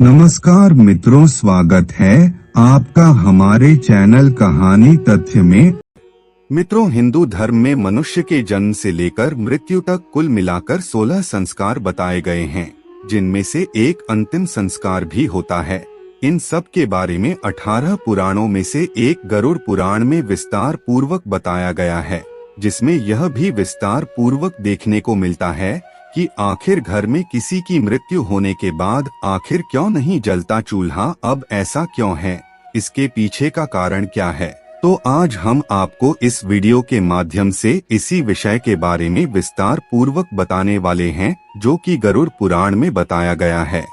नमस्कार मित्रों, स्वागत है आपका हमारे चैनल कहानी तथ्य में। मित्रों, हिंदू धर्म में मनुष्य के जन्म से लेकर मृत्यु तक कुल मिलाकर 16 संस्कार बताए गए हैं, जिनमें से एक अंतिम संस्कार भी होता है। इन सब के बारे में 18 पुराणों में से एक गरुड़ पुराण में विस्तार पूर्वक बताया गया है, जिसमें यह भी विस्तार पूर्वक देखने को मिलता है कि आखिर घर में किसी की मृत्यु होने के बाद आखिर क्यों नहीं जलता चूल्हा। अब ऐसा क्यों है, इसके पीछे का कारण क्या है? तो आज हम आपको इस वीडियो के माध्यम से इसी विषय के बारे में विस्तार पूर्वक बताने वाले हैं, जो कि गरुड़ पुराण में बताया गया है।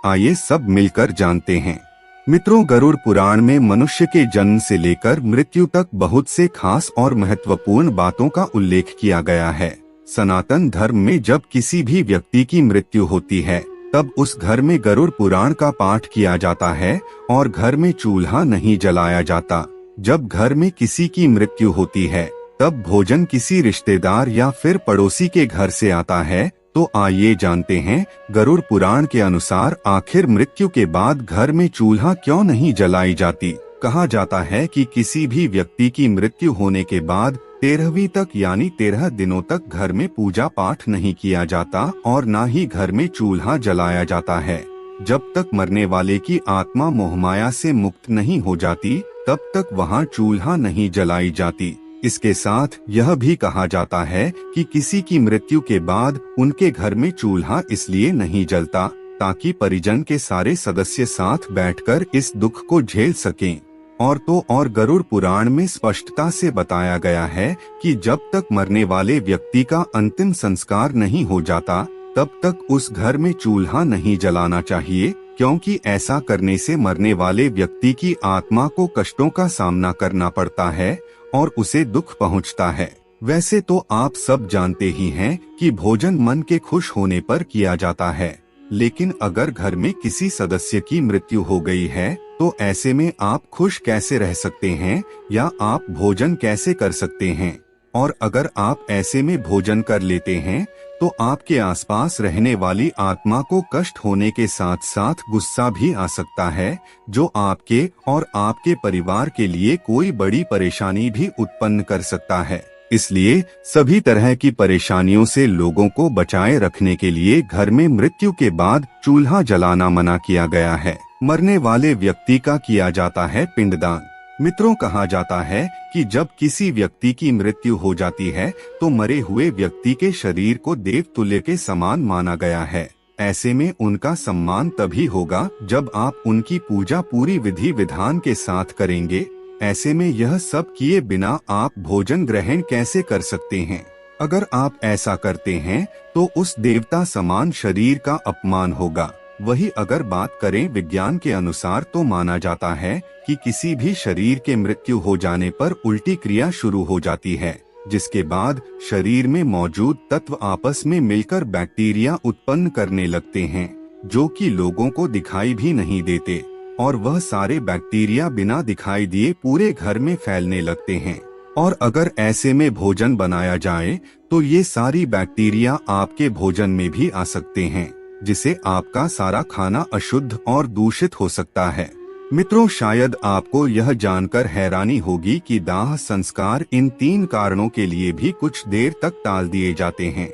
आइए सब मिलकर जानते हैं। मित्रों, गरुड़ पुराण में मनुष्य के जन्म से लेकर मृत्यु तक बहुत से खास और महत्वपूर्ण बातों का उल्लेख किया गया है। सनातन धर्म में जब किसी भी व्यक्ति की मृत्यु होती है, तब उस घर में गरुड़ पुराण का पाठ किया जाता है और घर में चूल्हा नहीं जलाया जाता। जब घर में किसी की मृत्यु होती है, तब भोजन किसी रिश्तेदार या फिर पड़ोसी के घर से आता है। तो आइए जानते हैं, गरुड़ पुराण के अनुसार आखिर मृत्यु के बाद घर में चूल्हा क्यों नहीं जलाई जाती। कहा जाता है कि किसी भी व्यक्ति की मृत्यु होने के बाद 13वीं तक यानी 13 दिनों तक घर में पूजा पाठ नहीं किया जाता और न ही घर में चूल्हा जलाया जाता है। जब तक मरने वाले की आत्मा मोहमाया से मुक्त नहीं हो जाती, तब तक वहाँ चूल्हा नहीं जलाई जाती। इसके साथ यह भी कहा जाता है कि किसी की मृत्यु के बाद उनके घर में चूल्हा इसलिए नहीं जलता ताकि परिजन के सारे सदस्य साथ बैठकर इस दुख को झेल सकें। और गरुड़ पुराण में स्पष्टता से बताया गया है कि जब तक मरने वाले व्यक्ति का अंतिम संस्कार नहीं हो जाता, तब तक उस घर में चूल्हा नहीं जलाना चाहिए, क्योंकि ऐसा करने से मरने वाले व्यक्ति की आत्मा को कष्टों का सामना करना पड़ता है और उसे दुख पहुंचता है। वैसे तो आप सब जानते ही हैं कि भोजन मन के खुश होने पर किया जाता है, लेकिन अगर घर में किसी सदस्य की मृत्यु हो गई है, तो ऐसे में आप खुश कैसे रह सकते हैं या आप भोजन कैसे कर सकते हैं? और अगर आप ऐसे में भोजन कर लेते हैं, तो आपके आसपास रहने वाली आत्मा को कष्ट होने के साथ साथ गुस्सा भी आ सकता है, जो आपके और आपके परिवार के लिए कोई बड़ी परेशानी भी उत्पन्न कर सकता है। इसलिए सभी तरह की परेशानियों से लोगों को बचाए रखने के लिए घर में मृत्यु के बाद चूल्हा जलाना मना किया गया है। मरने वाले व्यक्ति का किया जाता है पिंडदान। मित्रों, कहा जाता है कि जब किसी व्यक्ति की मृत्यु हो जाती है, तो मरे हुए व्यक्ति के शरीर को देवतुल्य के समान माना गया है। ऐसे में उनका सम्मान तभी होगा जब आप उनकी पूजा पूरी विधि विधान के साथ करेंगे। ऐसे में यह सब किए बिना आप भोजन ग्रहण कैसे कर सकते हैं? अगर आप ऐसा करते हैं, तो उस देवता समान शरीर का अपमान होगा। वही अगर बात करें विज्ञान के अनुसार, तो माना जाता है कि किसी भी शरीर के मृत्यु हो जाने पर उल्टी क्रिया शुरू हो जाती है, जिसके बाद शरीर में मौजूद तत्व आपस में मिलकर बैक्टीरिया उत्पन्न करने लगते हैं, जो कि लोगों को दिखाई भी नहीं देते, और वह सारे बैक्टीरिया बिना दिखाई दिए पूरे घर में फैलने लगते हैं। और अगर ऐसे में भोजन बनाया जाए, तो ये सारी बैक्टीरिया आपके भोजन में भी आ सकते हैं, जिसे आपका सारा खाना अशुद्ध और दूषित हो सकता है। मित्रों, शायद आपको यह जानकर हैरानी होगी कि दाह संस्कार इन 3 कारणों के लिए भी कुछ देर तक टाल दिए जाते हैं।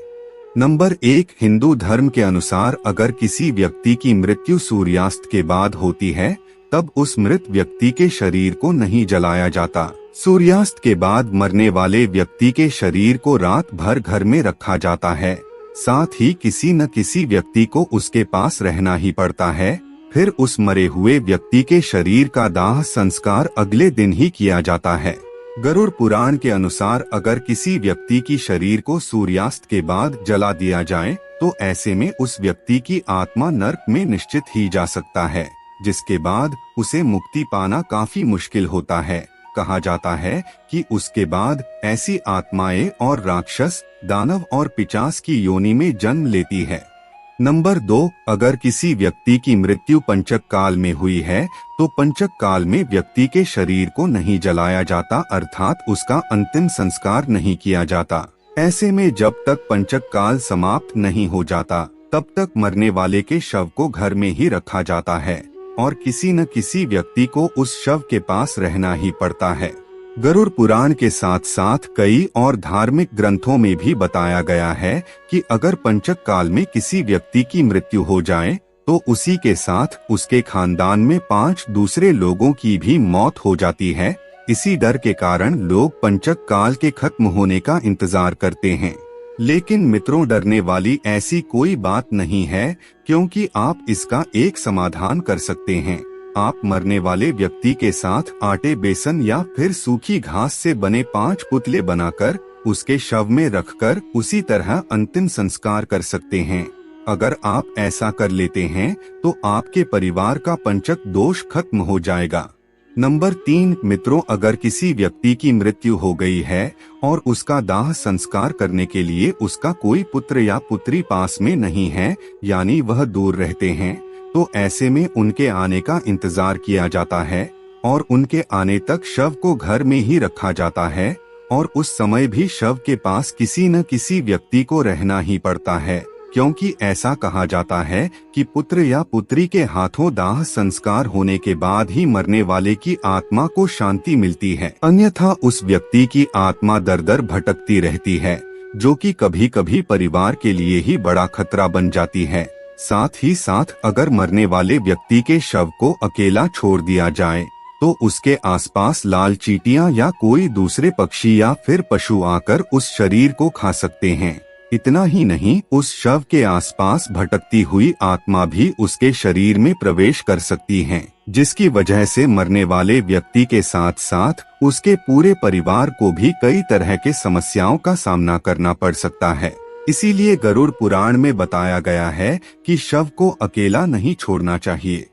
नंबर 1, हिंदू धर्म के अनुसार अगर किसी व्यक्ति की मृत्यु सूर्यास्त के बाद होती है, तब उस मृत व्यक्ति के शरीर को नहीं जलाया जाता। सूर्यास्त के बाद मरने वाले व्यक्ति के शरीर को रात भर घर में रखा जाता है। साथ ही किसी न किसी व्यक्ति को उसके पास रहना ही पड़ता है। फिर उस मरे हुए व्यक्ति के शरीर का दाह संस्कार अगले दिन ही किया जाता है। गरुड़ पुराण के अनुसार अगर किसी व्यक्ति की शरीर को सूर्यास्त के बाद जला दिया जाए, तो ऐसे में उस व्यक्ति की आत्मा नरक में निश्चित ही जा सकता है, जिसके बाद उसे मुक्ति पाना काफी मुश्किल होता है। कहा जाता है कि उसके बाद ऐसी आत्माएं और राक्षस, दानव और पिशाच की योनि में जन्म लेती है। नंबर 2, अगर किसी व्यक्ति की मृत्यु पंचक काल में हुई है, तो पंचक काल में व्यक्ति के शरीर को नहीं जलाया जाता, अर्थात उसका अंतिम संस्कार नहीं किया जाता। ऐसे में जब तक पंचक काल समाप्त नहीं हो जाता, तब तक मरने वाले के शव को घर में ही रखा जाता है और किसी न किसी व्यक्ति को उस शव के पास रहना ही पड़ता है। गरुड़ पुराण के साथ साथ कई और धार्मिक ग्रंथों में भी बताया गया है कि अगर पंचक काल में किसी व्यक्ति की मृत्यु हो जाए तो उसी के साथ उसके खानदान में 5 दूसरे लोगों की भी मौत हो जाती है। इसी डर के कारण लोग पंचक काल के खत्म होने का इंतजार करते हैं। लेकिन मित्रों, डरने वाली ऐसी कोई बात नहीं है, क्योंकि आप इसका एक समाधान कर सकते हैं। आप मरने वाले व्यक्ति के साथ आटे, बेसन या फिर सूखी घास से बने 5 पुतले बनाकर उसके शव में रखकर उसी तरह अंतिम संस्कार कर सकते हैं। अगर आप ऐसा कर लेते हैं तो आपके परिवार का पंचक दोष खत्म हो जाएगा। नंबर 3 मित्रों, अगर किसी व्यक्ति की मृत्यु हो गई है और उसका दाह संस्कार करने के लिए उसका कोई पुत्र या पुत्री पास में नहीं है, यानी वह दूर रहते हैं, तो ऐसे में उनके आने का इंतजार किया जाता है और उनके आने तक शव को घर में ही रखा जाता है और उस समय भी शव के पास किसी न किसी व्यक्ति को रहना ही पड़ता है, क्योंकि ऐसा कहा जाता है कि पुत्र या पुत्री के हाथों दाह संस्कार होने के बाद ही मरने वाले की आत्मा को शांति मिलती है, अन्यथा उस व्यक्ति की आत्मा दर दर भटकती रहती है, जो कि कभी कभी परिवार के लिए ही बड़ा खतरा बन जाती है। साथ ही साथ अगर मरने वाले व्यक्ति के शव को अकेला छोड़ दिया जाए तो उसके आसपास लाल चींटियां या कोई दूसरे पक्षी या फिर पशु आकर उस शरीर को खा सकते हैं। इतना ही नहीं, उस शव के आसपास भटकती हुई आत्मा भी उसके शरीर में प्रवेश कर सकती है, जिसकी वजह से मरने वाले व्यक्ति के साथ साथ उसके पूरे परिवार को भी कई तरह के समस्याओं का सामना करना पड़ सकता है। इसीलिए गरुड़ पुराण में बताया गया है कि शव को अकेला नहीं छोड़ना चाहिए।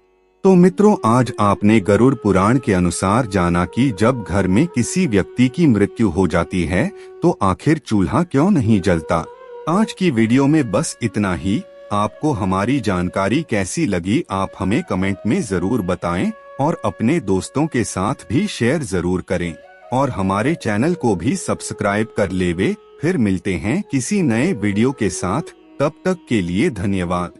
तो मित्रों, आज आपने गरुड़ पुराण के अनुसार जाना कि जब घर में किसी व्यक्ति की मृत्यु हो जाती है तो आखिर चूल्हा क्यों नहीं जलता। आज की वीडियो में बस इतना ही। आपको हमारी जानकारी कैसी लगी आप हमें कमेंट में जरूर बताएं और अपने दोस्तों के साथ भी शेयर जरूर करें और हमारे चैनल को भी सब्सक्राइब कर लेवे। फिर मिलते हैं किसी नए वीडियो के साथ, तब तक के लिए धन्यवाद।